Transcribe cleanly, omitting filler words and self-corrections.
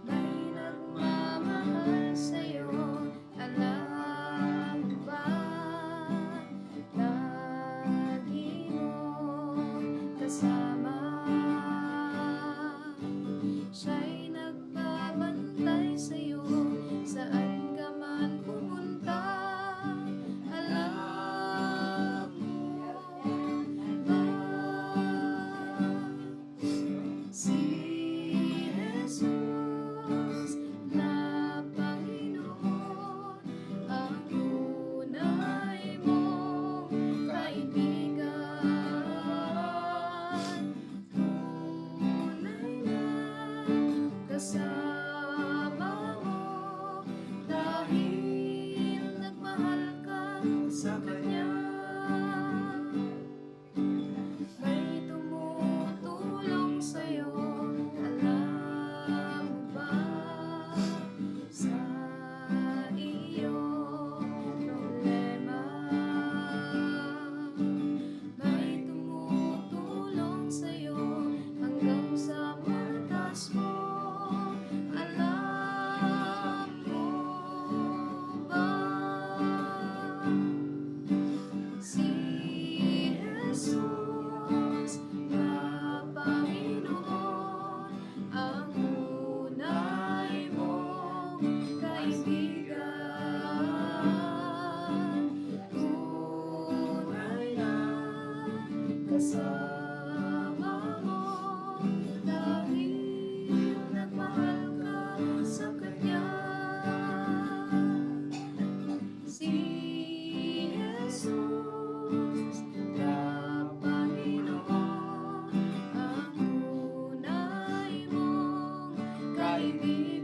May nagmamahal sa'yo, alam mo ba? Lagi mong kasama, siya'y nagbabantay sa'yo, saan ka man pumunta. Alam mo ba? Si Jesus na Panginoon ang tunay mong kaibigan. Tunay na kasama mo dahil nagmahal ka sa Kanya. May tumutulong sa'yo, alam mo ba? Sa iyong problema, may tumutulong sa'yo hanggang sa wakas mo. Alam mo ba? Si Jesus na Panginoon ang tunay mong kaibigan. Tunay na kasama mo dahil nagmahal ka sa Kanya. Si Jesus na Panginoon ang tunay mong kaibigan.